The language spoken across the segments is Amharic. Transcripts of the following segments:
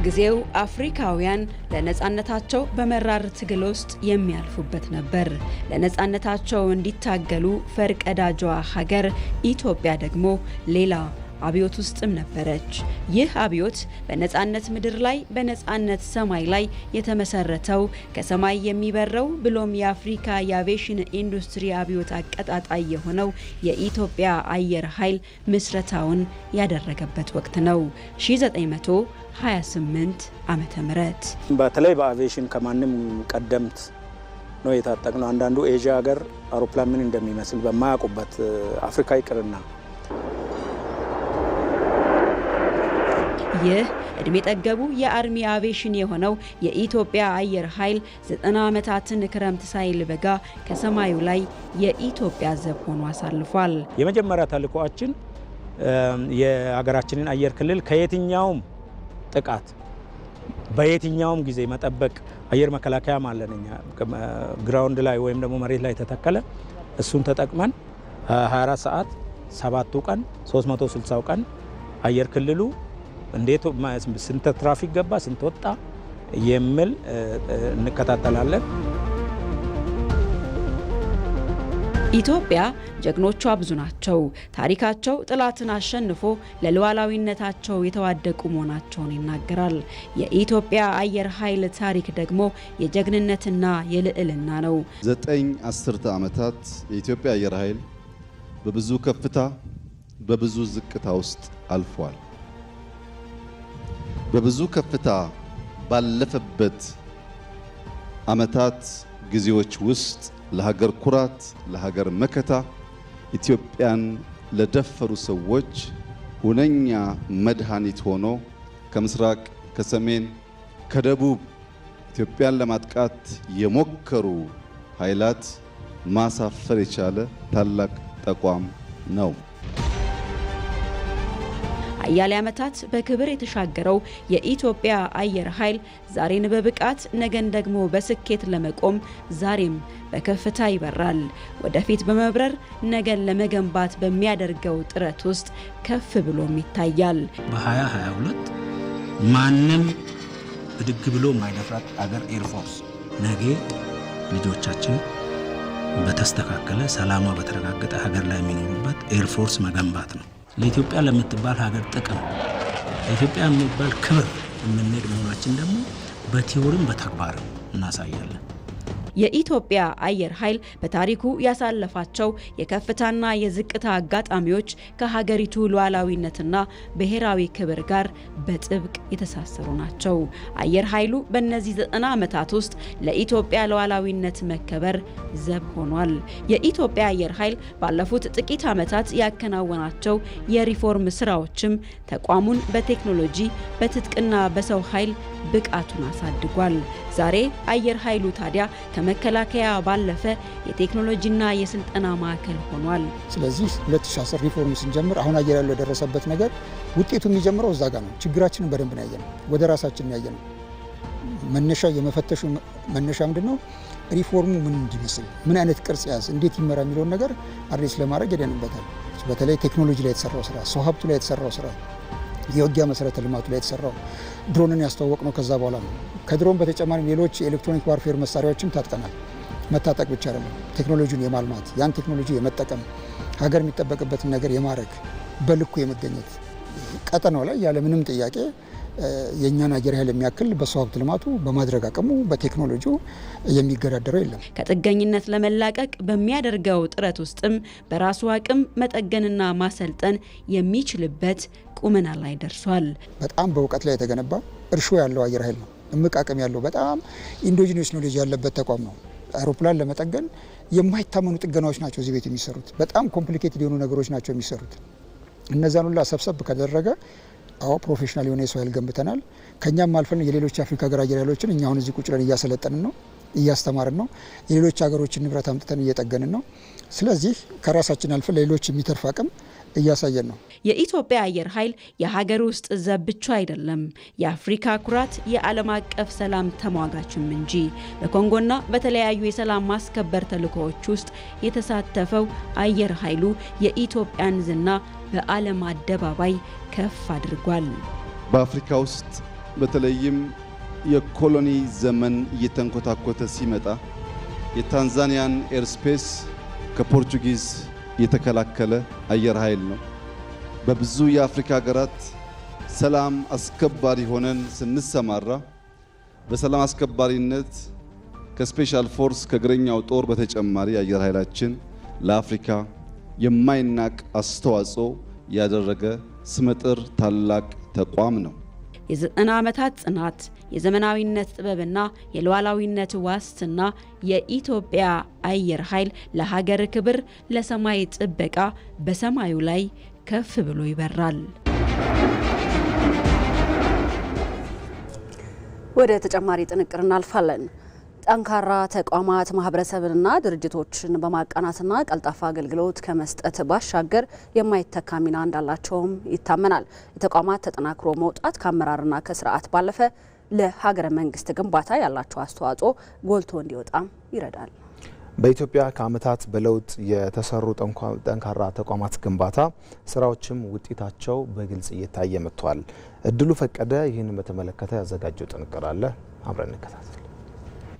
ጊዜው አፍሪካውያን ለነጻነታቸው በመራር ትግል ውስጥ የሚያልፉበት ነበር። ለነጻነታቸው እንዲታገሉ ፈርቀዳጇ ሀገር ኢትዮጵያ ደግሞ ሌላ አብዮት ውስጥም ነበረች። ይህ አብዮት በነጻነት ምድር ላይ በነጻነት ሰማይ ላይ የተመሰረተው ከሰማይ የሚበረው ብሎም የአፍሪካ የአቪዬሽን ኢንዱስትሪ አብዮት አቀጣጣይ የሆነው የኢትዮጵያ አየር ኃይል ምስረታውን ያደረገበት ወቅት ነው። 1928 ዓመተ ምህረት በተለይ በአቪዬሽን ከማንም ቀደምት ነው የታጠቅነው። አንዳንዱ ኤዥያ ሀገር አውሮፕላን ምን እንደሚመስል በማያውቁበት አፍሪካ ይቅርና ይህ እድሜ ጠገቡ የአርሚ አቪዬሽን የሆነው የኢትዮጵያ አየር ኃይል 90 ዓመታትን ክረምት ሳይል በጋ ከሰማዩ ላይ የኢትዮጵያ ዘብ ሆኖ አሳልፏል። የመጀመሪያ ተልዕኮአችን የሀገራችንን አየር ክልል ከየትኛውም ጥቃት በየትኛውም ጊዜ መጠበቅ። አየር መከላከያ ማለነኛ ግራውንድ ላይ ወይም ደግሞ መሬት ላይ ተተከለ። እሱን ተጠቅመን 24 ሰዓት 7ቱ ቀን 360 ቀን አየር ክልሉ እንዴት ስንት ትራፊክ ገባ ስንት ወጣ የሚል እንከታተላለን። ኢትዮጵያ ጀግኖቿ ብዙ ናቸው። ታሪካቸው ጥላትን አሸንፎ ለሉዓላዊነታቸው የተዋደቁ መሆናቸውን ይናገራል። የኢትዮጵያ አየር ኃይል ታሪክ ደግሞ የጀግንነትና የልዕልና ነው። 9 ዓመታት የኢትዮጵያ አየር ኃይል በብዙ ከፍታ በብዙ ዝቅታ ውስጥ አልፏል። በብዙ ከፍታ ባለፈበት ዓመታት ጊዜዎች ውስጥ ለሀገር ኩራት፣ ለሀገር መከታ ኢትዮጵያን ለደፈሩ ሰዎች ሁነኛ መድኃኒት ሆኖ ከምስራቅ፣ ከሰሜን፣ ከደቡብ ኢትዮጵያን ለማጥቃት የሞከሩ ኃይላት ማሳፈር የቻለ ታላቅ ተቋም ነው። አያሌ ዓመታት በክብር የተሻገረው የኢትዮጵያ አየር ኃይል ዛሬን በብቃት ነገን ደግሞ በስኬት ለመቆም ዛሬም በከፍታ ይበራል። ወደፊት በመብረር ነገን ለመገንባት በሚያደርገው ጥረት ውስጥ ከፍ ብሎም ይታያል። በ2022 ማንም ብድግ ብሎ ማይደፍራት አገር ኤርፎርስ ነገ ልጆቻችን በተስተካከለ ሰላሟ በተረጋገጠ ሀገር ላይ የሚኖሩበት ኤርፎርስ መገንባት ነው። ለኢትዮጵያ ለምትባል ሀገር ጥቅም ለኢትዮጵያ የሚባል ክብር የምንሄድ መሆናችን ደግሞ በቲዮሪም በተግባርም እናሳያለን። የኢትዮጵያ አየር ኃይል በታሪኩ ያሳለፋቸው የከፍታና የዝቅታ አጋጣሚዎች ከሀገሪቱ ሉዓላዊነትና ብሔራዊ ክብር ጋር በጥብቅ የተሳሰሩ ናቸው። አየር ኃይሉ በእነዚህ 90 ዓመታት ውስጥ ለኢትዮጵያ ሉዓላዊነት መከበር ዘብ ሆኗል። የኢትዮጵያ አየር ኃይል ባለፉት ጥቂት ዓመታት ያከናወናቸው የሪፎርም ስራዎችም ተቋሙን በቴክኖሎጂ በትጥቅና በሰው ኃይል ብቃቱን አሳድጓል። ዛሬ አየር ኃይሉ ታዲያ ከመከላከያ ባለፈ የቴክኖሎጂና የስልጠና ማዕከል ሆኗል። ስለዚህ 2010 ሪፎርም ስንጀምር አሁን አየር ኃይሉ የደረሰበት ነገር ውጤቱ የሚጀምረው እዛ ጋር ነው። ችግራችንን በደንብ ነው ያየነው፣ ወደ ራሳችን ያየነው። መነሻ የመፈተሹ መነሻ ምንድነው? ሪፎርሙ ምን እንዲመስል፣ ምን አይነት ቅርጽ ያዝ፣ እንዴት ይመራ የሚለውን ነገር አድሬስ ለማድረግ ሄደንበታል። በተለይ ቴክኖሎጂ ላይ የተሰራው ስራ፣ ሰው ሀብቱ ላይ የተሰራው ስራ፣ የውጊያ መሰረተ ልማቱ ላይ የተሰራው ድሮንን ያስተዋወቅ ነው። ከዛ በኋላ ነው ከድሮን በተጨማሪ ሌሎች የኤሌክትሮኒክ ዋርፌር መሳሪያዎችን ታጥቀናል። መታጠቅ ብቻ አይደለም፣ ቴክኖሎጂውን የማልማት ያን ቴክኖሎጂ የመጠቀም ሀገር የሚጠበቅበትን ነገር የማድረግ በልኩ የመገኘት ቀጠናው ላይ ያለ ምንም ጥያቄ የኛን አየር ኃይል የሚያክል በሰው ሀብት ልማቱ በማድረግ አቅሙ በቴክኖሎጂው የሚገዳደረው የለም። ከጥገኝነት ለመላቀቅ በሚያደርገው ጥረት ውስጥም በራሱ አቅም መጠገንና ማሰልጠን የሚችልበት ቁመና ላይ ደርሷል። በጣም በእውቀት ላይ የተገነባ እርሾ ያለው አየር ኃይል ነው። እምቅ አቅም ያለው በጣም ኢንዶጂነስ ኖሌጅ ያለበት ተቋም ነው። አውሮፕላን ለመጠገን የማይታመኑ ጥገናዎች ናቸው እዚህ ቤት የሚሰሩት። በጣም ኮምፕሊኬትድ የሆኑ ነገሮች ናቸው የሚሰሩት። እነዛን ሁላ ሰብሰብ ከደረገ ፕሮፌሽናል የሆነ የሰው ኃይል ገንብተናል። ከኛም አልፈን የሌሎች የአፍሪካ ሀገር አየር ኃይሎችን እኛ አሁን እዚህ ቁጭ ብለን እያሰለጠንን ነው፣ እያስተማርን ነው። የሌሎች ሀገሮችን ንብረት አምጥተን እየጠገንን ነው። ስለዚህ ከራሳችን አልፈን ለሌሎች የሚተርፍ አቅም እያሳየን ነው። የኢትዮጵያ አየር ኃይል የሀገር ውስጥ ዘብ ብቻ አይደለም፣ የአፍሪካ ኩራት፣ የዓለም አቀፍ ሰላም ተሟጋችም እንጂ። በኮንጎና በተለያዩ የሰላም ማስከበር ተልዕኮዎች ውስጥ የተሳተፈው አየር ኃይሉ የኢትዮጵያን ዝና በዓለም አደባባይ ከፍ አድርጓል። በአፍሪካ ውስጥ በተለይም የኮሎኒ ዘመን እየተንኮታኮተ ሲመጣ የታንዛኒያን ኤርስፔስ ከፖርቹጊዝ የተከላከለ አየር ኃይል ነው። በብዙ የአፍሪካ ሀገራት ሰላም አስከባሪ ሆነን ስንሰማራ በሰላም አስከባሪነት ከስፔሻል ፎርስ ከእግረኛው ጦር በተጨማሪ አየር ኃይላችን ለአፍሪካ የማይናቅ አስተዋጽኦ ያደረገ ስመጥር ታላቅ ተቋም ነው። የ90 ዓመታት ጽናት፣ የዘመናዊነት ጥበብና የሉዓላዊነት ዋስትና የኢትዮጵያ አየር ኃይል ለሀገር ክብር፣ ለሰማይ ጥበቃ በሰማዩ ላይ ከፍ ብሎ ይበራል። ወደ ተጨማሪ ጥንቅር እናልፋለን። ጠንካራ ተቋማት ማህበረሰብንና ድርጅቶችን በማቃናትና ቀልጣፋ አገልግሎት ከመስጠት ባሻገር የማይተካ ሚና እንዳላቸውም ይታመናል። የተቋማት ተጠናክሮ መውጣት ከአመራርና ከስርዓት ባለፈ ለሀገረ መንግስት ግንባታ ያላቸው አስተዋጽኦ ጎልቶ እንዲወጣም ይረዳል። በኢትዮጵያ ከዓመታት በለውጥ የተሰሩ ጠንካራ ተቋማት ግንባታ ስራዎችም ውጤታቸው በግልጽ እየታየ መጥቷል። እድሉ ፈቀደ ይህን በተመለከተ ያዘጋጀው ጥንቅር አለ፣ አብረን እንከታተል።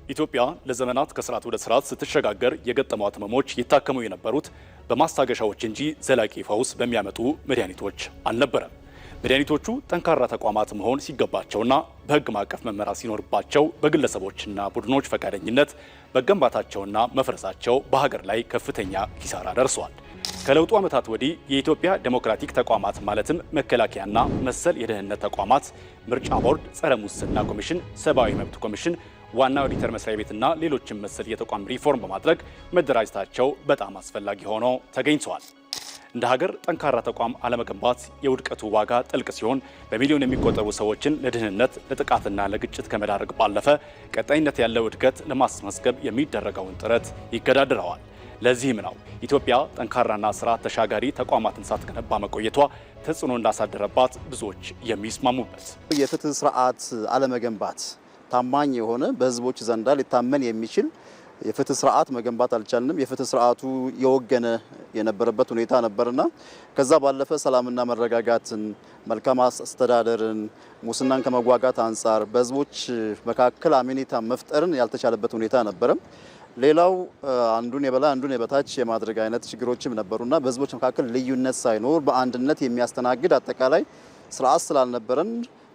ኢትዮጵያ ለዘመናት ከስርዓት ወደ ስርዓት ስትሸጋገር የገጠሟት ህመሞች ይታከሙ የነበሩት በማስታገሻዎች እንጂ ዘላቂ ፈውስ በሚያመጡ መድኃኒቶች አልነበረም። መድኃኒቶቹ ጠንካራ ተቋማት መሆን ሲገባቸውና በህግ ማዕቀፍ መመራት ሲኖርባቸው በግለሰቦችና ቡድኖች ፈቃደኝነት መገንባታቸውና መፍረሳቸው በሀገር ላይ ከፍተኛ ኪሳራ ደርሷል። ከለውጡ ዓመታት ወዲህ የኢትዮጵያ ዴሞክራቲክ ተቋማት ማለትም መከላከያና መሰል የደህንነት ተቋማት፣ ምርጫ ቦርድ፣ ጸረ ሙስና ኮሚሽን፣ ሰብአዊ መብት ኮሚሽን፣ ዋና ኦዲተር መስሪያ ቤትና ሌሎችም መሰል የተቋም ሪፎርም በማድረግ መደራጀታቸው በጣም አስፈላጊ ሆኖ ተገኝተዋል። እንደ ሀገር ጠንካራ ተቋም አለመገንባት የውድቀቱ ዋጋ ጥልቅ ሲሆን በሚሊዮን የሚቆጠሩ ሰዎችን ለድህነት ለጥቃትና ለግጭት ከመዳረግ ባለፈ ቀጣይነት ያለው እድገት ለማስመዝገብ የሚደረገውን ጥረት ይገዳድረዋል። ለዚህም ነው ኢትዮጵያ ጠንካራና ስርዓት ተሻጋሪ ተቋማትን ሳትገነባ መቆየቷ ተጽዕኖ እንዳሳደረባት ብዙዎች የሚስማሙበት። የፍትህ ስርዓት አለመገንባት ታማኝ የሆነ በህዝቦች ዘንዳ ሊታመን የሚችል የፍትህ ስርዓት መገንባት አልቻልንም። የፍትህ ስርዓቱ የወገነ የነበረበት ሁኔታ ነበርና ከዛ ባለፈ ሰላምና መረጋጋትን፣ መልካም አስተዳደርን፣ ሙስናን ከመዋጋት አንጻር በህዝቦች መካከል አመኔታ መፍጠርን ያልተቻለበት ሁኔታ ነበረ። ሌላው አንዱን የበላይ አንዱን የበታች የማድረግ አይነት ችግሮችም ነበሩና በህዝቦች መካከል ልዩነት ሳይኖር በአንድነት የሚያስተናግድ አጠቃላይ ስርዓት ስላልነበረን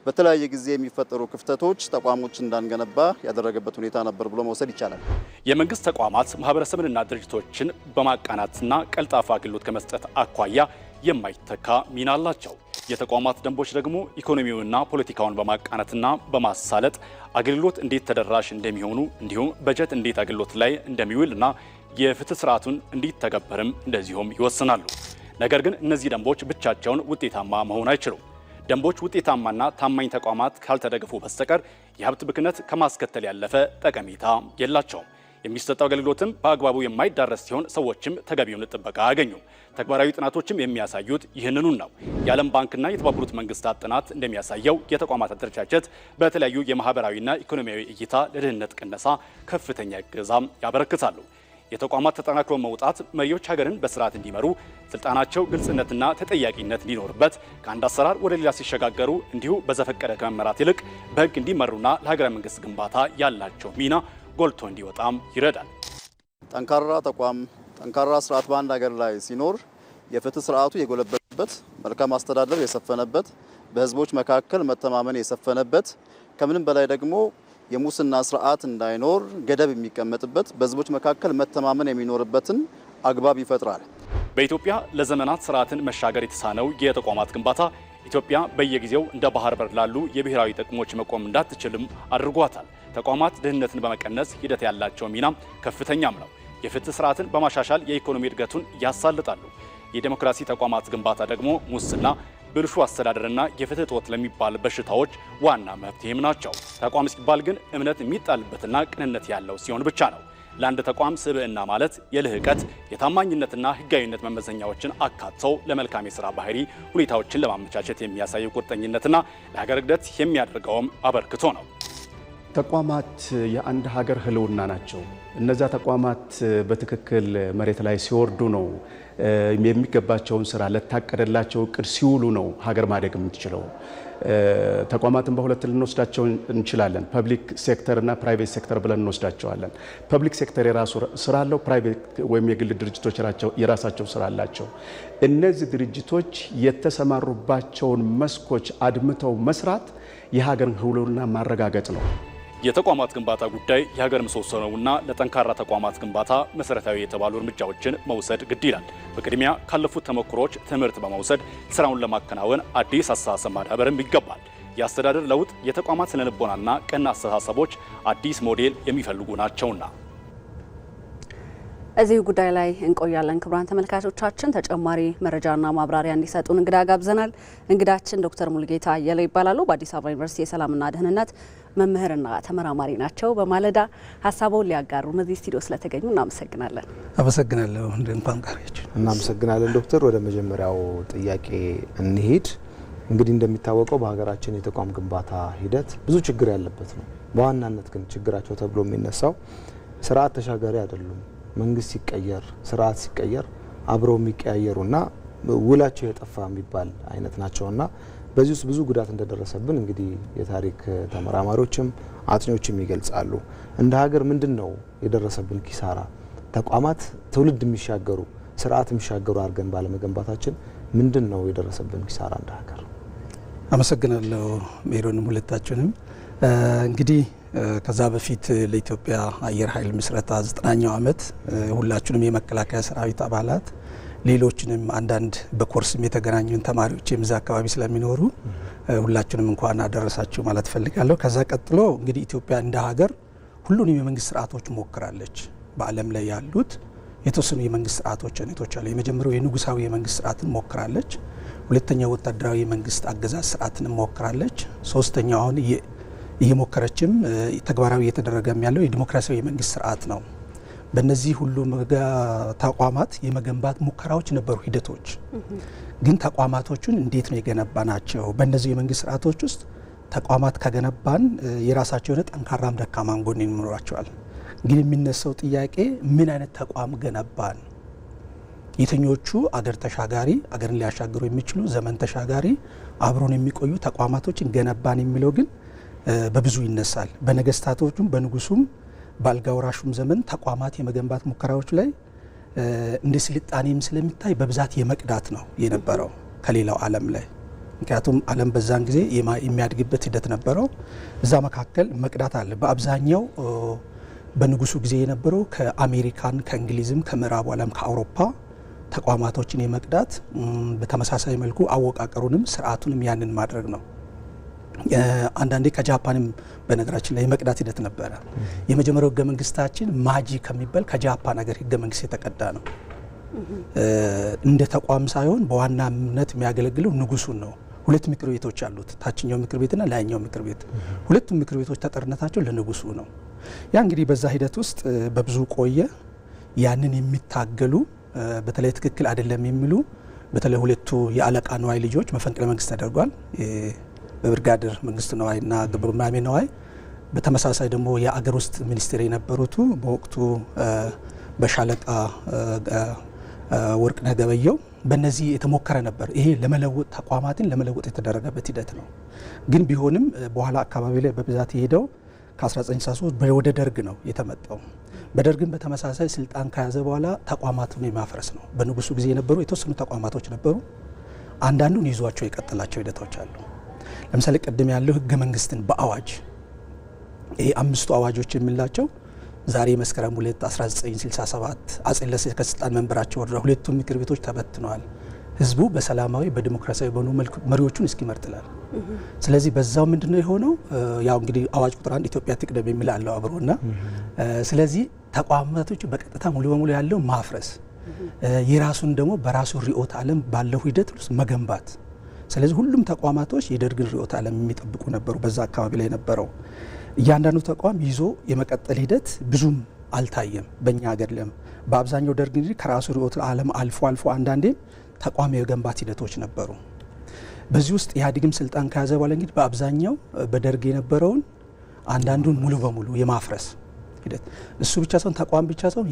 በተለያየ ጊዜ የሚፈጠሩ ክፍተቶች ተቋሞች እንዳንገነባ ያደረገበት ሁኔታ ነበር ብሎ መውሰድ ይቻላል። የመንግስት ተቋማት ማህበረሰብንና ድርጅቶችን በማቃናትና ቀልጣፋ አገልግሎት ከመስጠት አኳያ የማይተካ ሚና አላቸው። የተቋማት ደንቦች ደግሞ ኢኮኖሚውንና ፖለቲካውን በማቃናትና በማሳለጥ አገልግሎት እንዴት ተደራሽ እንደሚሆኑ እንዲሁም በጀት እንዴት አገልግሎት ላይ እንደሚውልና የፍትህ ስርዓቱን እንዲተገበርም እንደዚሁም ይወስናሉ። ነገር ግን እነዚህ ደንቦች ብቻቸውን ውጤታማ መሆን አይችሉም። ደንቦች ውጤታማና ታማኝ ተቋማት ካልተደገፉ በስተቀር የሀብት ብክነት ከማስከተል ያለፈ ጠቀሜታ የላቸውም። የሚሰጠው አገልግሎትም በአግባቡ የማይዳረስ ሲሆን ሰዎችም ተገቢውን ጥበቃ አያገኙም። ተግባራዊ ጥናቶችም የሚያሳዩት ይህንኑን ነው። የዓለም ባንክና የተባበሩት መንግስታት ጥናት እንደሚያሳየው የተቋማት አደረጃጀት በተለያዩ የማህበራዊና ኢኮኖሚያዊ እይታ ለድህነት ቅነሳ ከፍተኛ እገዛም ያበረክታሉ። የተቋማት ተጠናክሮ መውጣት መሪዎች ሀገርን በስርዓት እንዲመሩ፣ ስልጣናቸው ግልጽነትና ተጠያቂነት እንዲኖርበት፣ ከአንድ አሰራር ወደ ሌላ ሲሸጋገሩ እንዲሁ በዘፈቀደ ከመመራት ይልቅ በህግ እንዲመሩና ለሀገረ መንግስት ግንባታ ያላቸው ሚና ጎልቶ እንዲወጣም ይረዳል። ጠንካራ ተቋም፣ ጠንካራ ስርዓት በአንድ ሀገር ላይ ሲኖር የፍትህ ስርዓቱ የጎለበተበት፣ መልካም አስተዳደር የሰፈነበት፣ በህዝቦች መካከል መተማመን የሰፈነበት፣ ከምንም በላይ ደግሞ የሙስና ስርዓት እንዳይኖር ገደብ የሚቀመጥበት፣ በህዝቦች መካከል መተማመን የሚኖርበትን አግባብ ይፈጥራል። በኢትዮጵያ ለዘመናት ስርዓትን መሻገር የተሳነው የተቋማት ግንባታ ኢትዮጵያ በየጊዜው እንደ ባህር በር ላሉ የብሔራዊ ጥቅሞች መቆም እንዳትችልም አድርጓታል። ተቋማት ድህነትን በመቀነስ ሂደት ያላቸው ሚና ከፍተኛም ነው። የፍትህ ስርዓትን በማሻሻል የኢኮኖሚ እድገቱን ያሳልጣሉ። የዴሞክራሲ ተቋማት ግንባታ ደግሞ ሙስና፣ ብልሹ አስተዳደርና የፍትህ እጦት ለሚባል በሽታዎች ዋና መፍትሄም ናቸው። ተቋም ሲባል ግን እምነት የሚጣልበትና ቅንነት ያለው ሲሆን ብቻ ነው። ለአንድ ተቋም ስብዕና ማለት የልህቀት የታማኝነትና ህጋዊነት መመዘኛዎችን አካተው ለመልካም የሥራ ባህሪ ሁኔታዎችን ለማመቻቸት የሚያሳየው ቁርጠኝነትና ለሀገር እድገት የሚያደርገውም አበርክቶ ነው። ተቋማት የአንድ ሀገር ህልውና ናቸው። እነዛ ተቋማት በትክክል መሬት ላይ ሲወርዱ ነው የሚገባቸውን ስራ ለታቀደላቸው እቅድ ሲውሉ ነው ሀገር ማደግ የምትችለው። ተቋማትን በሁለት ልንወስዳቸው እንችላለን። ፐብሊክ ሴክተር እና ፕራይቬት ሴክተር ብለን እንወስዳቸዋለን። ፐብሊክ ሴክተር የራሱ ስራ አለው። ፕራይቬት ወይም የግል ድርጅቶች የራሳቸው ስራ አላቸው። እነዚህ ድርጅቶች የተሰማሩባቸውን መስኮች አድምተው መስራት የሀገርን ህልውና ማረጋገጥ ነው። የተቋማት ግንባታ ጉዳይ የሀገር ምሰሶ ነውና ለጠንካራ ተቋማት ግንባታ መሰረታዊ የተባሉ እርምጃዎችን መውሰድ ግድ ይላል። በቅድሚያ ካለፉት ተሞክሮች ትምህርት በመውሰድ ስራውን ለማከናወን አዲስ አስተሳሰብ ማዳበርም ይገባል። የአስተዳደር ለውጥ የተቋማት ስነልቦናና ቀና አስተሳሰቦች አዲስ ሞዴል የሚፈልጉ ናቸውና። እዚህ ጉዳይ ላይ እንቆያለን። ክቡራን ተመልካቾቻችን ተጨማሪ መረጃና ማብራሪያ እንዲሰጡን እንግዳ ጋብዘናል። እንግዳችን ዶክተር ሙልጌታ አየለ ይባላሉ። በአዲስ አበባ ዩኒቨርሲቲ የሰላምና ደህንነት መምህርና ተመራማሪ ናቸው። በማለዳ ሀሳቡን ሊያጋሩ እዚህ ስቱዲዮ ስለተገኙ እናመሰግናለን። አመሰግናለሁ። እንኳን ቀረችሁ። እናመሰግናለን ዶክተር። ወደ መጀመሪያው ጥያቄ እንሂድ። እንግዲህ እንደሚታወቀው በሀገራችን የተቋም ግንባታ ሂደት ብዙ ችግር ያለበት ነው። በዋናነት ግን ችግራቸው ተብሎ የሚነሳው ስርዓት ተሻጋሪ አይደሉም። መንግስት ሲቀየር ስርዓት ሲቀየር አብረው የሚቀያየሩና ውላቸው የጠፋ የሚባል አይነት ናቸውና በዚህ ውስጥ ብዙ ጉዳት እንደደረሰብን እንግዲህ የታሪክ ተመራማሪዎችም አጥኚዎችም ይገልጻሉ። እንደ ሀገር ምንድነው የደረሰብን ኪሳራ? ተቋማት ትውልድ የሚሻገሩ ስርዓት የሚሻገሩ አድርገን ባለመገንባታችን ምንድነው የደረሰብን ኪሳራ እንደ ሀገር? አመሰግናለሁ ሜሮንም ሁለታችንም። እንግዲህ ከዛ በፊት ለኢትዮጵያ አየር ኃይል ምስረታ 9ኛው ዓመት ሁላችንም የመከላከያ ሰራዊት አባላት ሌሎችንም አንዳንድ በኮርስም የተገናኙን ተማሪዎች የምዛ አካባቢ ስለሚኖሩ ሁላችንም እንኳን አደረሳችሁ ማለት ፈልጋለሁ። ከዛ ቀጥሎ እንግዲህ ኢትዮጵያ እንደ ሀገር ሁሉንም የመንግስት ስርዓቶች ሞክራለች። በዓለም ላይ ያሉት የተወሰኑ የመንግስት ስርዓቶች አይነቶች አሉ። የመጀመሪያው የንጉሳዊ የመንግስት ስርዓትን ሞክራለች። ሁለተኛው ወታደራዊ የመንግስት አገዛዝ ስርዓትን ሞክራለች። ሶስተኛው አሁን እየሞከረችም ተግባራዊ እየተደረገም ያለው የዲሞክራሲያዊ የመንግስት ስርዓት ነው። በእነዚህ ሁሉ ተቋማት የመገንባት ሙከራዎች ነበሩ፣ ሂደቶች። ግን ተቋማቶቹን እንዴት ነው የገነባ ናቸው? በእነዚህ የመንግስት ስርዓቶች ውስጥ ተቋማት ከገነባን የራሳቸው የሆነ ጠንካራም ደካማም ጎን ይኖራቸዋል። ግን የሚነሳው ጥያቄ ምን አይነት ተቋም ገነባን? የትኞቹ አገር ተሻጋሪ አገርን ሊያሻግሩ የሚችሉ ዘመን ተሻጋሪ አብሮን የሚቆዩ ተቋማቶችን ገነባን የሚለው ግን በብዙ ይነሳል። በነገስታቶቹም በንጉሱም በአልጋ ወራሹም ዘመን ተቋማት የመገንባት ሙከራዎች ላይ እንደ ስልጣኔም ስለሚታይ በብዛት የመቅዳት ነው የነበረው ከሌላው ዓለም ላይ። ምክንያቱም ዓለም በዛን ጊዜ የሚያድግበት ሂደት ነበረው። እዛ መካከል መቅዳት አለ። በአብዛኛው በንጉሱ ጊዜ የነበረው ከአሜሪካን፣ ከእንግሊዝም፣ ከምዕራቡ ዓለም ከአውሮፓ ተቋማቶችን የመቅዳት በተመሳሳይ መልኩ አወቃቀሩንም ስርዓቱንም ያንን ማድረግ ነው። አንዳንዴ ከጃፓንም በነገራችን ላይ የመቅዳት ሂደት ነበረ። የመጀመሪያው ህገ መንግስታችን ማጂ ከሚባል ከጃፓን ሀገር ህገ መንግስት የተቀዳ ነው። እንደ ተቋም ሳይሆን በዋናነት የሚያገለግለው ንጉሱን ነው። ሁለት ምክር ቤቶች አሉት፣ ታችኛው ምክር ቤትና ላይኛው ምክር ቤት። ሁለቱም ምክር ቤቶች ተጠርነታቸው ለንጉሱ ነው። ያ እንግዲህ በዛ ሂደት ውስጥ በብዙ ቆየ። ያንን የሚታገሉ በተለይ ትክክል አይደለም የሚሉ በተለይ ሁለቱ የአለቃ ነዋይ ልጆች መፈንቅለ መንግስት ተደርጓል። በብርጋዴር መንግስቱ ነዋይና ግርማሜ ነዋይ። በተመሳሳይ ደግሞ የአገር ውስጥ ሚኒስትር የነበሩት በወቅቱ በሻለቃ ወርቅነህ ገበየሁ። በእነዚህ የተሞከረ ነበር። ይሄ ለመለወጥ ተቋማትን ለመለወጥ የተደረገበት ሂደት ነው። ግን ቢሆንም በኋላ አካባቢ ላይ በብዛት የሄደው ከ1963 ወደ ደርግ ነው የተመጣው። በደርግም በተመሳሳይ ስልጣን ከያዘ በኋላ ተቋማቱን የማፍረስ ነው። በንጉሱ ጊዜ የነበሩ የተወሰኑ ተቋማቶች ነበሩ። አንዳንዱን ይዟቸው የቀጠላቸው ሂደቶች አሉ። ለምሳሌ ቅድም ያለው ህገ መንግስትን በአዋጅ ይሄ 5ቱ አዋጆች የሚላቸው ዛሬ መስከረም 2 1967 አጼ ኃይለ ሥላሴ ከስልጣን መንበራቸው ወርደው ሁለቱም ምክር ቤቶች ተበትነዋል። ህዝቡ በሰላማዊ በዲሞክራሲያዊ በሆኑ መልኩ መሪዎቹን እስኪመርጥላል። ስለዚህ በዛው ምንድነው የሆነው? ያው እንግዲህ አዋጅ ቁጥር 1 ኢትዮጵያ ትቅደም የሚል አለው አብሮና ስለዚህ ተቋማቶች በቀጥታ ሙሉ በሙሉ ያለው ማፍረስ የራሱን ደግሞ በራሱ ርዕዮተ ዓለም ባለው ሂደት ውስጥ መገንባት። ስለዚህ ሁሉም ተቋማቶች የደርግን ርዕዮተ ዓለም የሚጠብቁ ነበሩ። በዛ አካባቢ ላይ ነበረው እያንዳንዱ ተቋም ይዞ የመቀጠል ሂደት ብዙም አልታየም በእኛ ሀገር ለም በአብዛኛው ደርግ እንግዲህ ከራሱ ርዕዮተ ዓለም አልፎ አንዳንዴ ተቋም የገንባት ሂደቶች ነበሩ። በዚህ ውስጥ ኢህአዴግም ስልጣን ከያዘ በኋላ እንግዲህ በአብዛኛው በደርግ የነበረውን አንዳንዱን ሙሉ በሙሉ የማፍረስ ሂደት እሱ ብቻ ሳይሆን ተቋም ብቻ ሳይሆን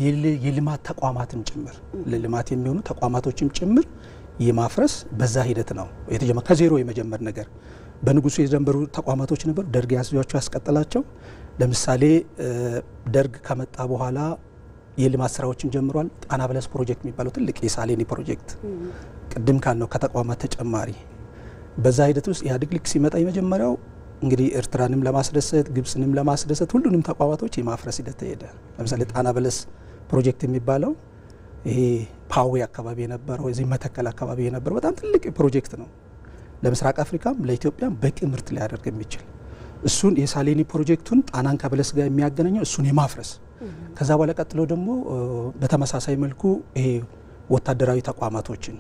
የልማት ተቋማትን ጭምር ለልማት የሚሆኑ ተቋማቶችም ጭምር የማፍረስ በዛ ሂደት ነው የተጀመረ። ከዜሮ የመጀመር ነገር በንጉሱ የጀመሩ ተቋማቶች ነበሩ። ደርግ ያስያቸው ያስቀጠላቸው። ለምሳሌ ደርግ ከመጣ በኋላ የልማት ስራዎችን ጀምሯል። ጣና በለስ ፕሮጀክት የሚባለው ትልቅ የሳሌኒ ፕሮጀክት ቅድም ካልነው ከተቋማት ተጨማሪ በዛ ሂደት ውስጥ ኢህአዴግ ልክ ሲመጣ የመጀመሪያው እንግዲህ ኤርትራንም ለማስደሰት ግብጽንም ለማስደሰት ሁሉንም ተቋማቶች የማፍረስ ሂደት ተሄደ። ለምሳሌ ጣና በለስ ፕሮጀክት የሚባለው ይሄ ፓዌ አካባቢ የነበረው እዚህ መተከል አካባቢ የነበረው በጣም ትልቅ ፕሮጀክት ነው። ለምስራቅ አፍሪካም ለኢትዮጵያም በቂ ምርት ሊያደርግ የሚችል እሱን የሳሌኒ ፕሮጀክቱን ጣናን ከበለስ ጋር የሚያገናኘው እሱን የማፍረስ ከዛ በኋላ ቀጥሎ ደግሞ በተመሳሳይ መልኩ ይሄ ወታደራዊ ተቋማቶችን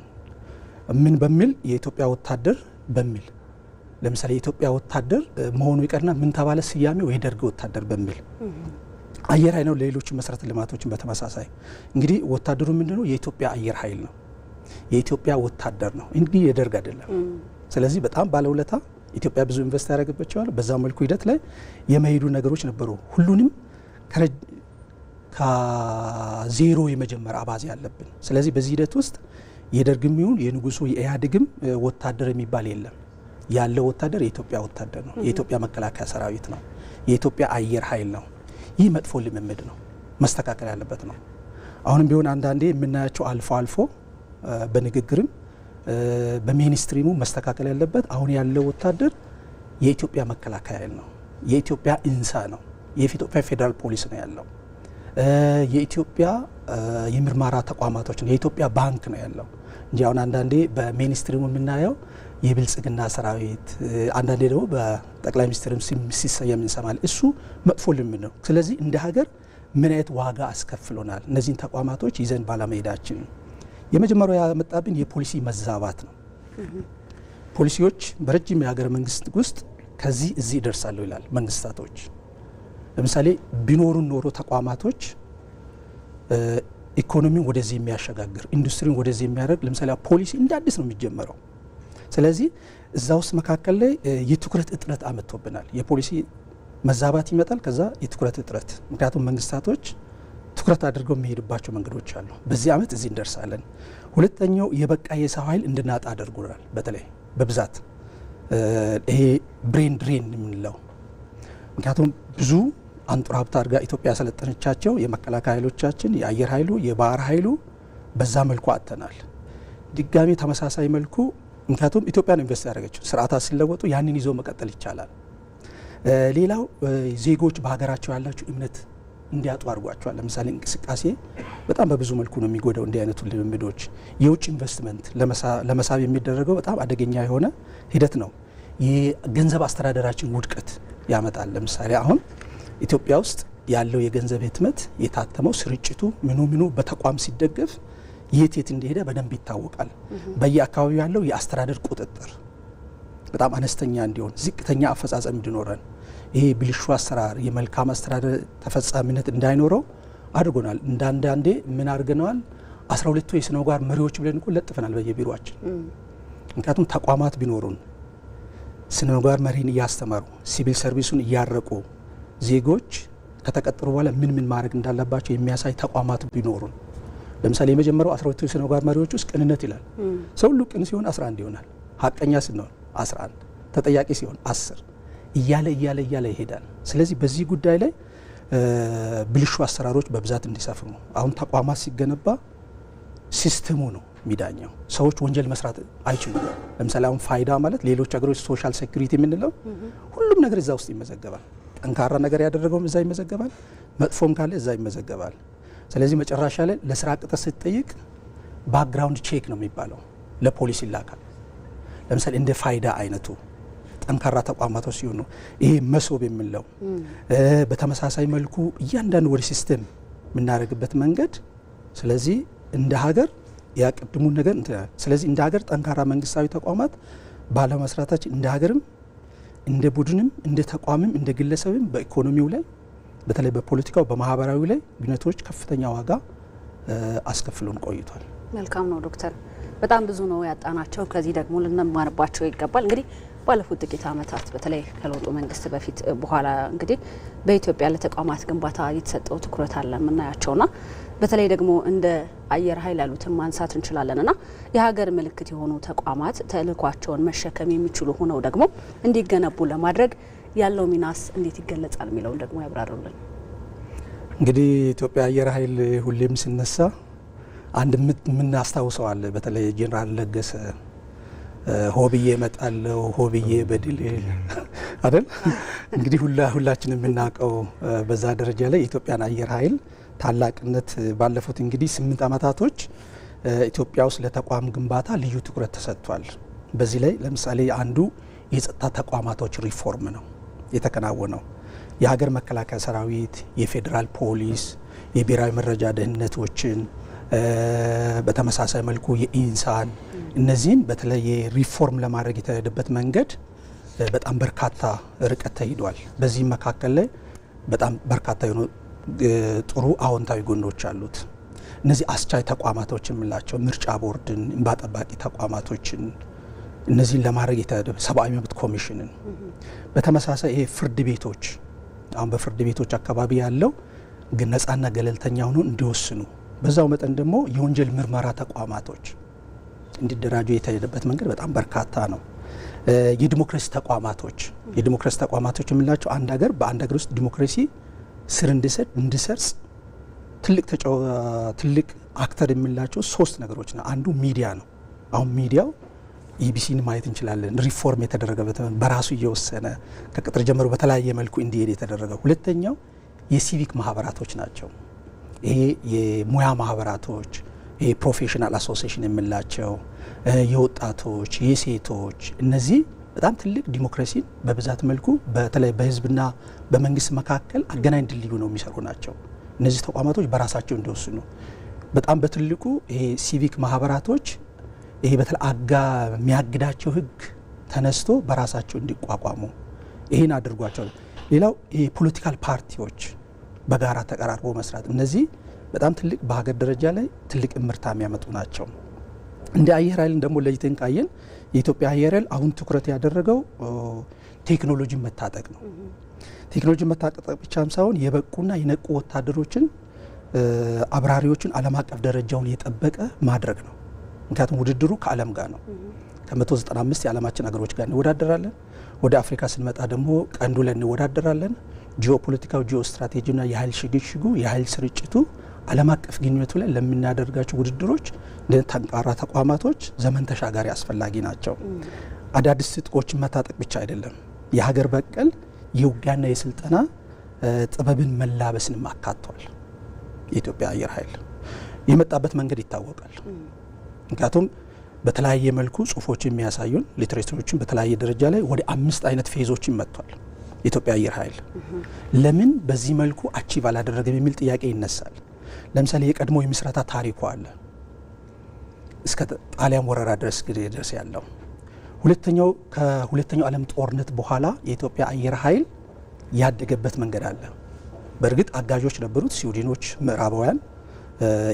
ምን በሚል የኢትዮጵያ ወታደር በሚል ለምሳሌ የኢትዮጵያ ወታደር መሆኑ ይቀርና ምን ተባለ ስያሜው የደርግ ወታደር በሚል አየር ኃይል ነው። ሌሎች መሰረተ ልማቶችን በተመሳሳይ እንግዲህ ወታደሩ ምንድነው የኢትዮጵያ አየር ኃይል ነው፣ የኢትዮጵያ ወታደር ነው እንግዲህ የደርግ አይደለም። ስለዚህ በጣም ባለውለታ ኢትዮጵያ ብዙ ኢንቨስት ያደረገባቸዋል። በዛ መልኩ ሂደት ላይ የመሄዱ ነገሮች ነበሩ። ሁሉንም ከዜሮ የመጀመር አባዜ ያለብን። ስለዚህ በዚህ ሂደት ውስጥ የደርግም ይሁን የንጉሱ የኢህአዴግም ወታደር የሚባል የለም። ያለው ወታደር የኢትዮጵያ ወታደር ነው፣ የኢትዮጵያ መከላከያ ሰራዊት ነው፣ የኢትዮጵያ አየር ኃይል ነው። ይህ መጥፎ ልምምድ ነው፣ መስተካከል ያለበት ነው። አሁንም ቢሆን አንዳንዴ የምናያቸው አልፎ አልፎ በንግግርም በሚኒስትሪሙ መስተካከል ያለበት አሁን ያለው ወታደር የኢትዮጵያ መከላከያ ኃይል ነው፣ የኢትዮጵያ ኢንሳ ነው፣ የኢትዮጵያ ፌዴራል ፖሊስ ነው ያለው፣ የኢትዮጵያ የምርመራ ተቋማቶች ነው፣ የኢትዮጵያ ባንክ ነው ያለው እንጂ አሁን አንዳንዴ በሚኒስትሪሙ የምናየው የብልጽግና ሰራዊት አንዳንዴ ደግሞ በጠቅላይ ሚኒስትርም ሲሰየም እንሰማለን። እሱ መጥፎ ልምድ ነው። ስለዚህ እንደ ሀገር ምን አይነት ዋጋ አስከፍሎናል እነዚህን ተቋማቶች ይዘን ባለመሄዳችን። የመጀመሪያው ያመጣብን የፖሊሲ መዛባት ነው። ፖሊሲዎች በረጅም የሀገር መንግስት ውስጥ ከዚህ እዚህ ይደርሳሉ ይላል መንግስታቶች። ለምሳሌ ቢኖሩን ኖሮ ተቋማቶች ኢኮኖሚውን ወደዚህ የሚያሸጋግር ኢንዱስትሪውን ወደዚህ የሚያደርግ ለምሳሌ ፖሊሲ እንደ አዲስ ነው የሚጀመረው። ስለዚህ እዛ ውስጥ መካከል ላይ የትኩረት እጥረት አመጥቶብናል። የፖሊሲ መዛባት ይመጣል፣ ከዛ የትኩረት እጥረት። ምክንያቱም መንግስታቶች ትኩረት አድርገው የሚሄድባቸው መንገዶች አሉ። በዚህ አመት እዚህ እንደርሳለን። ሁለተኛው የበቃ የሰው ኃይል እንድናጣ አድርጎናል። በተለይ በብዛት ይሄ ብሬን ድሬን የምንለው ምክንያቱም ብዙ አንጡራ ሀብት አድርጋ ኢትዮጵያ ያሰለጠነቻቸው የመከላከያ ኃይሎቻችን የአየር ኃይሉ የባህር ኃይሉ በዛ መልኩ አጥተናል። ድጋሜ ተመሳሳይ መልኩ ምክንያቱም ኢትዮጵያ ነው ኢንቨስት ያደረገችው። ስርዓታት ሲለወጡ ያንን ይዞ መቀጠል ይቻላል። ሌላው ዜጎች በሀገራቸው ያላቸው እምነት እንዲያጡ አድርጓቸዋል። ለምሳሌ እንቅስቃሴ በጣም በብዙ መልኩ ነው የሚጎዳው። እንዲህ አይነቱ ልምምዶች የውጭ ኢንቨስትመንት ለመሳብ የሚደረገው በጣም አደገኛ የሆነ ሂደት ነው። የገንዘብ አስተዳደራችን ውድቀት ያመጣል። ለምሳሌ አሁን ኢትዮጵያ ውስጥ ያለው የገንዘብ ህትመት የታተመው ስርጭቱ ምኑ በተቋም ሲደገፍ የት እንደሄደ በደንብ ይታወቃል። በየአካባቢው ያለው የአስተዳደር ቁጥጥር በጣም አነስተኛ እንዲሆን ዝቅተኛ አፈጻጸም እንዲኖረን ይሄ ብልሹ አሰራር የመልካም አስተዳደር ተፈጻሚነት እንዳይኖረው አድርጎናል። እንዳንዳንዴ ምን አድርገናል? 12ቱ የስነ ምግባር መሪዎች ብለን እኮ ለጥፈናል በየቢሮአችን። ምክንያቱም ተቋማት ቢኖሩን ስነ ምግባር መሪን እያስተማሩ ሲቪል ሰርቪሱን እያረቁ ዜጎች ከተቀጠሩ በኋላ ምን ማድረግ እንዳለባቸው የሚያሳይ ተቋማት ቢኖሩን። ለምሳሌ የመጀመሪያው 12ቱ የስነ ምግባር መሪዎች ውስጥ ቅንነት ይላል። ሰው ሁሉ ቅን ሲሆን 11 ይሆናል። ሀቀኛ ስንሆን 11፣ ተጠያቂ ሲሆን 10 እያለ ይሄዳል። ስለዚህ በዚህ ጉዳይ ላይ ብልሹ አሰራሮች በብዛት እንዲሰፍኑ አሁን ተቋማት ሲገነባ ሲስተሙ ነው ሚዳኛው። ሰዎች ወንጀል መስራት አይችሉም። ለምሳሌ አሁን ፋይዳ ማለት ሌሎች ሀገሮች ሶሻል ሴኩሪቲ የምንለው ሁሉም ነገር እዛ ውስጥ ይመዘገባል። ጠንካራ ነገር ያደረገውም እዛ ይመዘገባል፣ መጥፎም ካለ እዛ ይመዘገባል። ስለዚህ መጨረሻ ላይ ለስራ ቅጥር ስትጠይቅ ባክግራውንድ ቼክ ነው የሚባለው፣ ለፖሊስ ይላካል። ለምሳሌ እንደ ፋይዳ አይነቱ ጠንካራ ተቋማቶች ሲሆኑ ይሄ መሶብ የምንለው በተመሳሳይ መልኩ እያንዳንዱ ወደ ሲስተም የምናደርግበት መንገድ። ስለዚህ እንደ ሀገር ያቀድሙን ነገር ስለዚህ እንደ ሀገር ጠንካራ መንግስታዊ ተቋማት ባለመስራታችን እንደ ሀገርም እንደ ቡድንም እንደ ተቋምም እንደ ግለሰብም በኢኮኖሚው ላይ በተለይ በፖለቲካው በማህበራዊ ላይ ግንኙነቶች ከፍተኛ ዋጋ አስከፍሎን ቆይቷል። መልካም ነው ዶክተር። በጣም ብዙ ነው ያጣናቸው። ከዚህ ደግሞ ልንማርባቸው ይገባል። እንግዲህ ባለፉት ጥቂት ዓመታት በተለይ ከለውጡ መንግስት በፊት በኋላ እንግዲህ በኢትዮጵያ ለተቋማት ግንባታ የተሰጠው ትኩረት አለ የምናያቸውና በተለይ ደግሞ እንደ አየር ኃይል ያሉትን ማንሳት እንችላለንና የሀገር ምልክት የሆኑ ተቋማት ተልዕኳቸውን መሸከም የሚችሉ ሆነው ደግሞ እንዲገነቡ ለማድረግ ያለው ሚናስ እንዴት ይገለጻል የሚለውን ደግሞ ያብራሩልን። እንግዲህ ኢትዮጵያ አየር ኃይል ሁሌም ሲነሳ አንድ የምናስታውሰው አለ። በተለይ ጄኔራል ለገሰ ሆብዬ እመጣለሁ ሆብዬ በድል አይደል? እንግዲህ ሁላችን የምናውቀው በዛ ደረጃ ላይ የኢትዮጵያን አየር ኃይል ታላቅነት ባለፉት እንግዲህ 8 ዓመታቶች ኢትዮጵያ ውስጥ ለተቋም ግንባታ ልዩ ትኩረት ተሰጥቷል። በዚህ ላይ ለምሳሌ አንዱ የጸጥታ ተቋማቶች ሪፎርም ነው የተከናወነው። የሀገር መከላከያ ሰራዊት፣ የፌዴራል ፖሊስ፣ የብሔራዊ መረጃ ደህንነቶችን በተመሳሳይ መልኩ የኢንሳን እነዚህን በተለይ ሪፎርም ለማድረግ የተሄደበት መንገድ በጣም በርካታ ርቀት ተሂዷል። በዚህ መካከል ላይ በጣም በርካታ የሆኑ ጥሩ አዎንታዊ ጎኖች አሉት። እነዚህ አስቻይ ተቋማቶች የምንላቸው ምርጫ ቦርድን፣ እንባ ጠባቂ ተቋማቶችን እነዚህን ለማድረግ የተሄደ ሰብአዊ መብት ኮሚሽንን በተመሳሳይ ይሄ ፍርድ ቤቶች አሁን በፍርድ ቤቶች አካባቢ ያለው ግን ነጻና ገለልተኛ ሆኖ እንዲወስኑ በዛው መጠን ደግሞ የወንጀል ምርመራ ተቋማቶች እንዲደራጁ የተሄደበት መንገድ በጣም በርካታ ነው። የዲሞክራሲ ተቋማቶች የምንላቸው አንድ ሀገር በአንድ ሀገር ውስጥ ዲሞክራሲ ስር እንዲሰርጽ ትልቅ አክተር የምንላቸው 3 ነገሮች ነው። አንዱ ሚዲያ ነው። አሁን ሚዲያው ኢቢሲን ማየት እንችላለን። ሪፎርም የተደረገበት በራሱ እየወሰነ ከቅጥር ጀምሮ በተለያየ መልኩ እንዲሄድ የተደረገ። ሁለተኛው የሲቪክ ማህበራቶች ናቸው። ይሄ የሙያ ማህበራቶች፣ ይሄ ፕሮፌሽናል አሶሲዬሽን የምንላቸው የወጣቶች፣ የሴቶች እነዚህ በጣም ትልቅ ዲሞክራሲን በብዛት መልኩ በተለይ በህዝብና በመንግስት መካከል አገናኝ ድልድዩ ነው የሚሰሩ ናቸው። እነዚህ ተቋማቶች በራሳቸው እንዲወስኑ በጣም በትልቁ ይሄ ሲቪክ ማህበራቶች ይሄ በተለይ የሚያግዳቸው ህግ ተነስቶ በራሳቸው እንዲቋቋሙ ይሄን አድርጓቸው። ሌላው የፖለቲካል ፓርቲዎች በጋራ ተቀራርቦ መስራት እነዚህ በጣም ትልቅ በሀገር ደረጃ ላይ ትልቅ እምርታ የሚያመጡ ናቸው። እንደ አየር ኃይልን ደግሞ ለይተን ካየን የኢትዮጵያ አየር ኃይል አሁን ትኩረት ያደረገው ቴክኖሎጂ መታጠቅ ነው። ቴክኖሎጂ መታጠቅ ብቻም ሳይሆን የበቁና የነቁ ወታደሮችን አብራሪዎችን ዓለም አቀፍ ደረጃውን የጠበቀ ማድረግ ነው። ምክንያቱም ውድድሩ ከዓለም ጋር ነው። ከ195 የዓለማችን ሀገሮች ጋር እንወዳደራለን። ወደ አፍሪካ ስንመጣ ደግሞ ቀንዱ ላይ እንወዳደራለን። ጂኦፖለቲካው፣ ጂኦ ስትራቴጂና የኃይል ሽግሽጉ የኃይል ስርጭቱ ዓለም አቀፍ ግንኙነቱ ላይ ለምናደርጋቸው ውድድሮች ጠንካራ ተቋማቶች ዘመን ተሻጋሪ አስፈላጊ ናቸው። አዳዲስ ትጥቆችን መታጠቅ ብቻ አይደለም፣ የሀገር በቀል የውጊያና የስልጠና ጥበብን መላበስንም አካቷል። የኢትዮጵያ አየር ኃይል የመጣበት መንገድ ይታወቃል። ምክንያቱም በተለያየ መልኩ ጽሁፎች የሚያሳዩን ሊትሬቸሮችን በተለያየ ደረጃ ላይ ወደ 5 አይነት ፌዞችን መጥቷል። የኢትዮጵያ አየር ኃይል ለምን በዚህ መልኩ አቺቭ አላደረገም የሚል ጥያቄ ይነሳል። ለምሳሌ የቀድሞ የምስረታ ታሪኩ አለ እስከ ጣሊያን ወረራ ድረስ ያለው። ከሁለተኛው ዓለም ጦርነት በኋላ የኢትዮጵያ አየር ኃይል ያደገበት መንገድ አለ። በእርግጥ አጋዦች ነበሩት፣ ስዊድኖች፣ ምዕራባውያን፣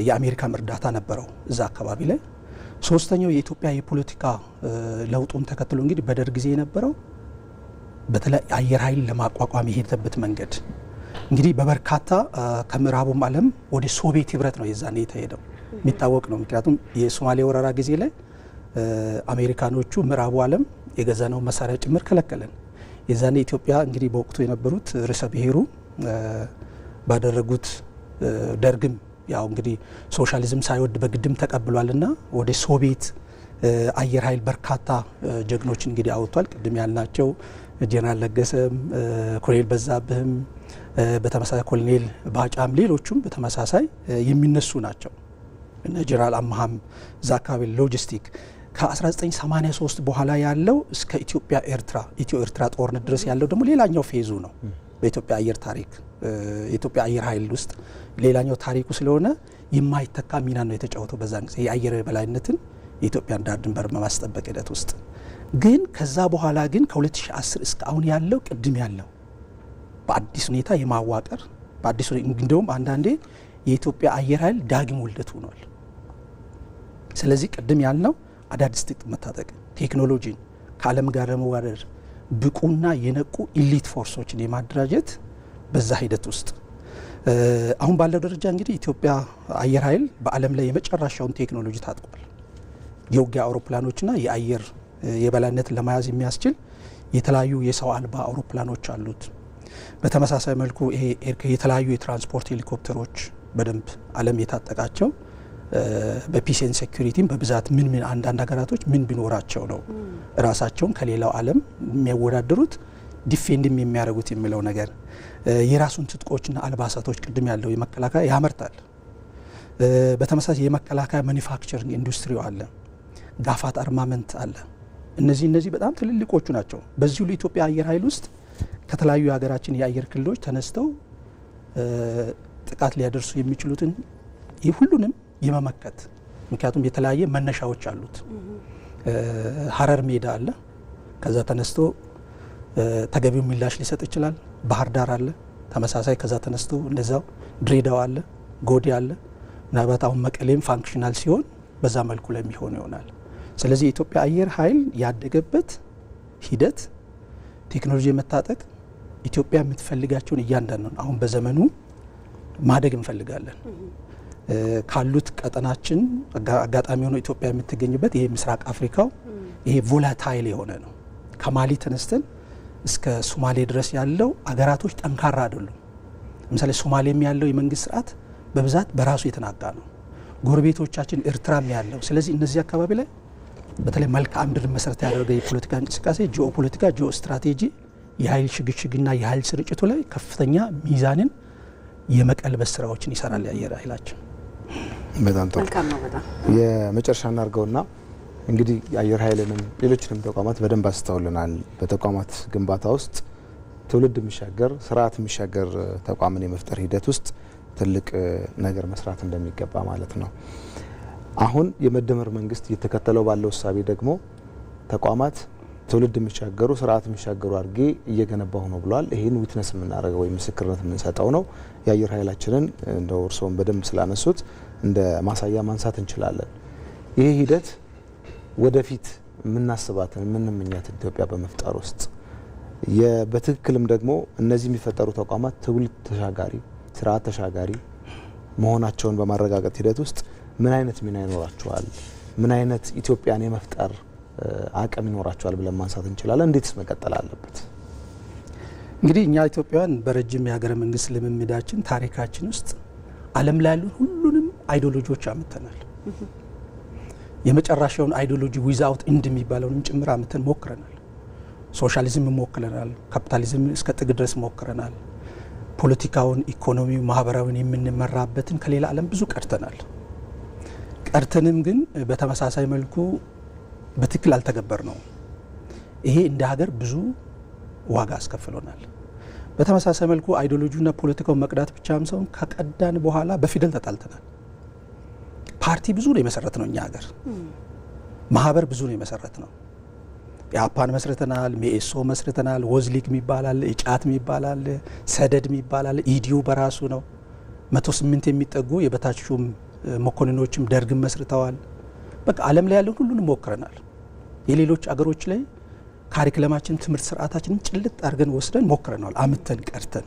የአሜሪካም እርዳታ ነበረው እዛ አካባቢ ላይ። ሶስተኛው የኢትዮጵያ የፖለቲካ ለውጡን ተከትሎ እንግዲህ በደርግ ጊዜ የነበረው በተለይ አየር ኃይል ለማቋቋም የሄደበት መንገድ እንግዲህ በበርካታ ከምዕራቡም ዓለም ወደ ሶቪየት ህብረት ነው የዛኔ የተሄደው የሚታወቅ ነው። ምክንያቱም የሶማሌ ወረራ ጊዜ ላይ አሜሪካኖቹ ምዕራቡ ዓለም የገዛነው መሳሪያ ጭምር ከለከለን። የዛኔ ኢትዮጵያ እንግዲህ በወቅቱ የነበሩት ርዕሰ ብሔሩ ባደረጉት ደርግም ያው እንግዲህ ሶሻሊዝም ሳይወድ በግድም ተቀብሏልና ወደ ሶቪየት አየር ኃይል በርካታ ጀግኖች እንግዲህ አውጥቷል። ቅድም ያልናቸው ጄኔራል ለገሰም፣ ኮሎኔል በዛብህም፣ በተመሳሳይ ኮሎኔል ባጫም ሌሎቹም በተመሳሳይ የሚነሱ ናቸው። እነ ጄኔራል አማሃም እዛ አካባቢ ሎጂስቲክ ከ1983 በኋላ ያለው እስከ ኢትዮ ኤርትራ ጦርነት ድረስ ያለው ደግሞ ሌላኛው ፌዙ ነው። በኢትዮጵያ አየር ታሪክ የኢትዮጵያ አየር ኃይል ውስጥ ሌላኛው ታሪኩ ስለሆነ የማይተካ ሚና ነው የተጫወተው በዛን ጊዜ የአየር በላይነትን የኢትዮጵያን ዳር ድንበር በማስጠበቅ ሂደት ውስጥ። ግን ከዛ በኋላ ግን ከ2010 እስከ አሁን ያለው ቅድም ያለው በአዲስ ሁኔታ የማዋቀር በአዲስ እንደውም አንዳንዴ የኢትዮጵያ አየር ኃይል ዳግም ውልደት ሆኗል። ስለዚህ ቅድም ያልነው አዳዲስ ትጥቅ መታጠቅ፣ ቴክኖሎጂን ከዓለም ጋር ለመወዳደር ብቁና የነቁ ኢሊት ፎርሶችን የማደራጀት በዛ ሂደት ውስጥ አሁን ባለው ደረጃ እንግዲህ ኢትዮጵያ አየር ኃይል በዓለም ላይ የመጨረሻውን ቴክኖሎጂ ታጥቋል። የውጊያ አውሮፕላኖችና የአየር የበላይነት ለመያዝ የሚያስችል የተለያዩ የሰው አልባ አውሮፕላኖች አሉት። በተመሳሳይ መልኩ ይሄ የተለያዩ የትራንስፖርት ሄሊኮፕተሮች በደንብ ዓለም የታጠቃቸው በፒስ ኤንድ ሴኩሪቲም በብዛት ምን አንዳንድ ሀገራቶች ምን ቢኖራቸው ነው ራሳቸውን ከሌላው ዓለም የሚያወዳድሩት ዲፌንድም የሚያደርጉት የሚለው ነገር የራሱን ትጥቆችና አልባሳቶች ቅድም ያለው የመከላከያ ያመርታል። በተመሳሳይ የመከላከያ ማኒፋክቸሪንግ ኢንዱስትሪው አለ፣ ጋፋት አርማመንት አለ። እነዚህ በጣም ትልልቆቹ ናቸው። በዚሁ ለኢትዮጵያ አየር ኃይል ውስጥ ከተለያዩ የሀገራችን የአየር ክልሎች ተነስተው ጥቃት ሊያደርሱ የሚችሉትን ሁሉንም የመመከት ምክንያቱም የተለያየ መነሻዎች አሉት። ሀረር ሜዳ አለ፣ ከዛ ተነስቶ ተገቢው ምላሽ ሊሰጥ ይችላል። ባህር ዳር አለ ተመሳሳይ፣ ከዛ ተነስቶ እንደዛው ድሬዳዋ አለ፣ ጎዴ አለ። ምናልባት አሁን መቀሌም ፋንክሽናል ሲሆን በዛ መልኩ ላይ የሚሆን ይሆናል። ስለዚህ የኢትዮጵያ አየር ኃይል ያደገበት ሂደት ቴክኖሎጂ የመታጠቅ ኢትዮጵያ የምትፈልጋቸውን እያንዳንዱ አሁን በዘመኑ ማደግ እንፈልጋለን። ካሉት ቀጠናችን አጋጣሚ ሆኖ ኢትዮጵያ የምትገኝበት ይሄ ምስራቅ አፍሪካው ይሄ ቮላታይል የሆነ ነው። ከማሊ ተነስተን እስከ ሶማሌ ድረስ ያለው አገራቶች ጠንካራ አይደሉም። ለምሳሌ ሶማሌም ያለው የመንግስት ስርዓት በብዛት በራሱ የተናጋ ነው። ጎረቤቶቻችን ኤርትራም ያለው። ስለዚህ እነዚህ አካባቢ ላይ በተለይ መልክዓ ምድር መሰረት ያደረገ የፖለቲካ እንቅስቃሴ ጂኦፖለቲካ፣ ጂኦ ስትራቴጂ፣ የኃይል ሽግሽግና የኃይል ስርጭቱ ላይ ከፍተኛ ሚዛንን የመቀልበስ ስራዎችን ይሰራል የአየር ኃይላችን። በጣም ጥሩ። የመጨረሻ እናርገውና እንግዲህ የአየር ኃይልንም ሌሎችንም ተቋማት በደንብ አስተውልናል። በተቋማት ግንባታ ውስጥ ትውልድ የሚሻገር ስርዓት የሚሻገር ተቋምን የመፍጠር ሂደት ውስጥ ትልቅ ነገር መስራት እንደሚገባ ማለት ነው። አሁን የመደመር መንግስት እየተከተለው ባለው እሳቤ ደግሞ ተቋማት ትውልድ የሚሻገሩ ስርዓት የሚሻገሩ አድርጌ እየገነባሁ ነው ብሏል። ይህን ዊትነስ የምናደርገው ወይም ምስክርነት የምንሰጠው ነው። የአየር ኃይላችንን እንደው እርስዎም በደንብ ስላነሱት እንደ ማሳያ ማንሳት እንችላለን። ይህ ሂደት ወደፊት የምናስባትን የምንመኛት ኢትዮጵያ በመፍጠር ውስጥ በትክክልም ደግሞ እነዚህ የሚፈጠሩ ተቋማት ትውልድ ተሻጋሪ ስርዓት ተሻጋሪ መሆናቸውን በማረጋገጥ ሂደት ውስጥ ምን አይነት ሚና ይኖራቸዋል? ምን አይነት ኢትዮጵያን የመፍጠር አቅም ይኖራቸዋል ብለን ማንሳት እንችላለን? እንዴትስ መቀጠል አለበት? እንግዲህ እኛ ኢትዮጵያውያን በረጅም የሀገረ መንግስት ልምምዳችን ታሪካችን ውስጥ ዓለም ላይ ያሉ ሁሉንም አይዲዮሎጂዎች አምተናል። የመጨረሻውን አይዲዮሎጂ ዊዛውት ኢንድ የሚባለውንም ጭምር አምተን ሞክረናል። ሶሻሊዝም ሞክረናል። ካፒታሊዝም እስከ ጥግ ድረስ ሞክረናል። ፖለቲካውን፣ ኢኮኖሚው፣ ማህበራዊን የምንመራበትን ከሌላ ዓለም ብዙ ቀርተናል። ቀርተንም ግን በተመሳሳይ መልኩ በትክክል አልተገበር ነው። ይሄ እንደ ሀገር ብዙ ዋጋ አስከፍሎናል። በተመሳሳይ መልኩ አይዲዮሎጂና ፖለቲካውን መቅዳት ብቻም ሳይሆን ከቀዳን በኋላ በፊደል ተጣልተናል። ፓርቲ ብዙ ነው የመሰረት ነው እኛ ሀገር። ማህበር ብዙ ነው የመሰረት ነው። የአፓን መስርተናል፣ ሜኤሶ መስርተናል፣ ወዝሊግ የሚባላል፣ ኢጫት የሚባላል፣ ሰደድ የሚባላል፣ ኢዲዩ በራሱ ነው። 108 የሚጠጉ የበታች ሹም መኮንኖችም ደርግም መስርተዋል። በቃ ዓለም ላይ ያለውን ሁሉንም ሞክረናል። የሌሎች አገሮች ላይ ካሪክለማችን ትምህርት ስርዓታችንን ጭልጥ አድርገን ወስደን ሞክረናል። አምተን ቀርተን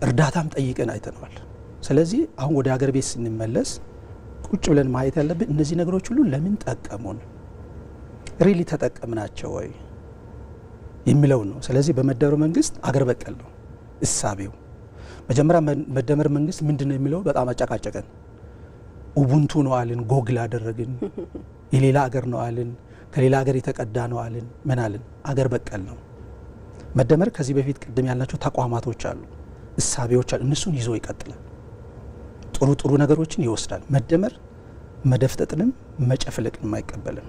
እርዳታም ጠይቀን አይተናል። ስለዚህ አሁን ወደ ሀገር ቤት ስንመለስ ቁጭ ብለን ማየት ያለብን እነዚህ ነገሮች ሁሉ ለምን ጠቀሙን፣ ሪሊ ተጠቀምናቸው ወይ የሚለው ነው። ስለዚህ በመደመር መንግስት አገር በቀል ነው እሳቤው። መጀመሪያ መደመር መንግስት ምንድነው የሚለው በጣም አጨቃጨቀን። ኡቡንቱ ነው አልን፣ ጎግል አደረግን፣ የሌላ አገር ነው አልን፣ ከሌላ ሀገር የተቀዳ ነው አልን። ምን አልን? አገር በቀል ነው መደመር። ከዚህ በፊት ቅድም ያልናቸው ተቋማቶች አሉ፣ እሳቤዎች አሉ። እነሱን ይዞ ይቀጥላል። ጥሩ ነገሮችን ይወስዳል። መደመር መደፍጠጥንም መጨፍለቅንም አይቀበልም።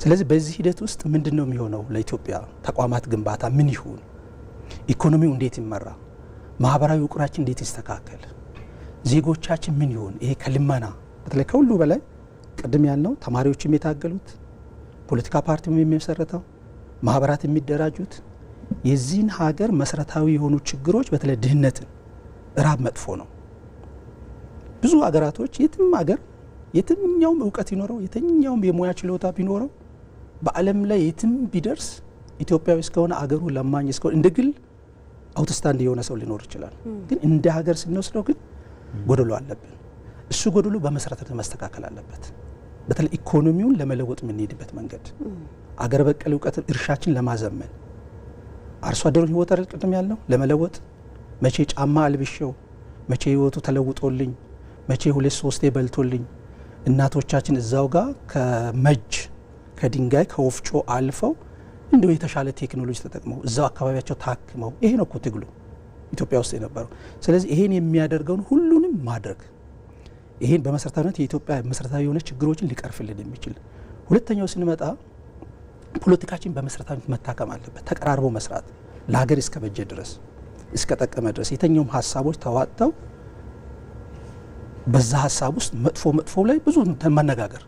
ስለዚህ በዚህ ሂደት ውስጥ ምንድነው የሚሆነው? ለኢትዮጵያ ተቋማት ግንባታ ምን ይሁን? ኢኮኖሚው እንዴት ይመራ? ማህበራዊ ውቅራችን እንዴት ይስተካከል? ዜጎቻችን ምን ይሁን? ይሄ ከልመና በተለይ ከሁሉ በላይ ቅድም ያልነው ተማሪዎችም የታገሉት፣ ፖለቲካ ፓርቲም የሚመሰረተው፣ ማህበራት የሚደራጁት የዚህን ሀገር መሰረታዊ የሆኑ ችግሮች በተለይ ድህነትን፣ እራብ መጥፎ ነው። ብዙ ሀገራቶች የትም ሀገር የትኛውም እውቀት ይኖረው የትኛውም የሙያ ችሎታ ቢኖረው በዓለም ላይ የትም ቢደርስ ኢትዮጵያዊ እስከሆነ አገሩ ለማኝ እስከሆነ እንደ ግል አውትስታንድ የሆነ ሰው ሊኖር ይችላል። ግን እንደ ሀገር ስንወስደው ግን ጎደሎ አለብን። እሱ ጎደሎ በመሰረተ መስተካከል አለበት። በተለይ ኢኮኖሚውን ለመለወጥ የምንሄድበት መንገድ አገር በቀል እውቀትን እርሻችን ለማዘመን አርሶ አደሩን ህይወት አይደል ቅድም ያለው ለመለወጥ መቼ ጫማ አልብሼው መቼ ህይወቱ ተለውጦልኝ መቼ 2-3 በልቶልኝ እናቶቻችን እዛው ጋር ከመጅ ከድንጋይ ከወፍጮ አልፈው እንደው የተሻለ ቴክኖሎጂ ተጠቅመው እዛው አካባቢያቸው ታክመው ይሄ ነው እኮ ትግሉ ኢትዮጵያ ውስጥ የነበረው። ስለዚህ ይሄን የሚያደርገውን ሁሉንም ማድረግ ይሄን በመሰረታዊነት የኢትዮጵያ መሰረታዊ የሆነ ችግሮችን ሊቀርፍልን የሚችል። ሁለተኛው ስንመጣ ፖለቲካችን በመሰረታዊነት መታከም አለበት። ተቀራርቦ መስራት ለሀገር እስከ በጀ ድረስ እስከ ጠቀመ ድረስ የተኛውም ሀሳቦች ተዋጥተው በዛ ሀሳብ ውስጥ መጥፎ ላይ ብዙ መነጋገር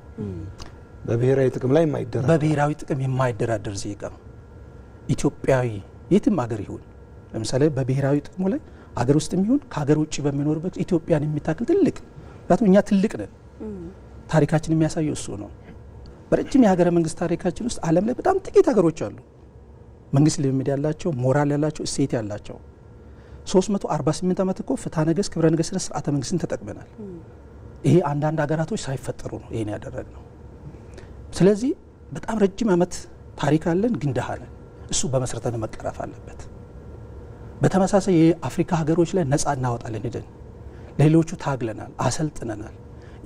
በብሔራዊ ጥቅም ላይ የማይደራደር በብሔራዊ ጥቅም የማይደራደር ዜጋ ኢትዮጵያዊ የትም ሀገር ይሁን ለምሳሌ በብሔራዊ ጥቅሙ ላይ ሀገር ውስጥ የሚሆን ከሀገር ውጭ በሚኖርበት ኢትዮጵያን የሚታክል ትልቅ ምክንያቱም እኛ ትልቅ ነን። ታሪካችን የሚያሳየው እሱ ነው። በረጅም የሀገረ መንግስት ታሪካችን ውስጥ ዓለም ላይ በጣም ጥቂት ሀገሮች አሉ መንግስት ልምምድ ያላቸው ሞራል ያላቸው እሴት ያላቸው 348 ዓመት እኮ ፍትሐ ነገሥት ክብረ ነገሥትና ስርዓተ መንግስትን ተጠቅመናል። ይሄ አንዳንድ ሀገራቶች ሳይፈጠሩ ነው ይሄን ያደረግነው። ስለዚህ በጣም ረጅም ዓመት ታሪክ አለን ግን ደሃ ነን። እሱ በመሰረታዊነት መቀረፍ አለበት። በተመሳሳይ የአፍሪካ ሀገሮች ላይ ነፃ እናወጣለን ሄደን ለሌሎቹ ታግለናል አሰልጥነናል።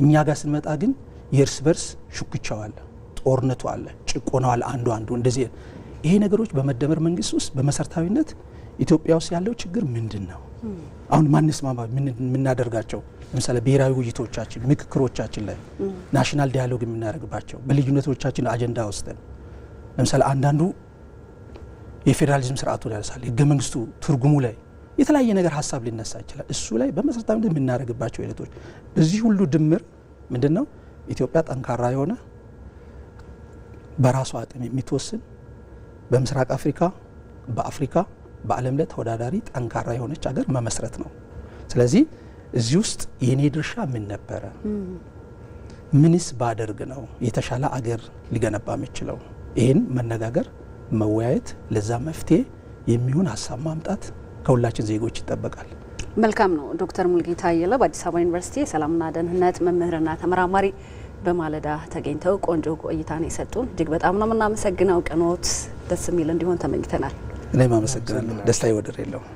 እኛ ጋር ስንመጣ ግን የእርስ በርስ ሹክቻው አለ ጦርነቱ አለ ጭቆናው አለ አንዱ እንደዚህ ይሄ ነገሮች በመደመር መንግስት ውስጥ በመሰረታዊነት ኢትዮጵያ ውስጥ ያለው ችግር ምንድነው? አሁን ማንስማማ የምናደርጋቸው ለምሳሌ ብሔራዊ ውይይቶቻችን ምክክሮቻችን ላይ ናሽናል ዳያሎግ የምናደርግባቸው በልዩነቶቻችን አጀንዳ ወስደን ለምሳሌ አንዳንዱ የፌዴራሊዝም ስርዓቱን ያነሳል ህገ መንግስቱ ትርጉሙ ላይ የተለያየ ነገር ሀሳብ ሊነሳ ይችላል። እሱ ላይ በመሰረታዊነት የምናደርግባቸው ሂደቶች በዚህ ሁሉ ድምር ምንድነው ኢትዮጵያ ጠንካራ የሆነ በራሷ አቅም የሚተወስን በምስራቅ አፍሪካ በአፍሪካ በዓለም ላይ ተወዳዳሪ ጠንካራ የሆነች ሀገር መመስረት ነው። ስለዚህ እዚህ ውስጥ የኔ ድርሻ ምን ነበረ? ምንስ ባደርግ ነው የተሻለ አገር ሊገነባ የሚችለው? ይሄን መነጋገር መወያየት ለዛ መፍትሄ የሚሆን ሀሳብ ማምጣት ከሁላችን ዜጎች ይጠበቃል። መልካም ነው። ዶክተር ሙልጌታ አየለ በአዲስ አበባ ዩኒቨርሲቲ የሰላምና ደህንነት መምህርና ተመራማሪ በማለዳ ተገኝተው ቆንጆ ቆይታን የሰጡን እጅግ በጣም ነው የምናመሰግነው። ቀኖት ደስ የሚል እንዲሆን ተመኝተናል። እኔም አመሰግናለሁ። ደስታዬ ወደር የለውም።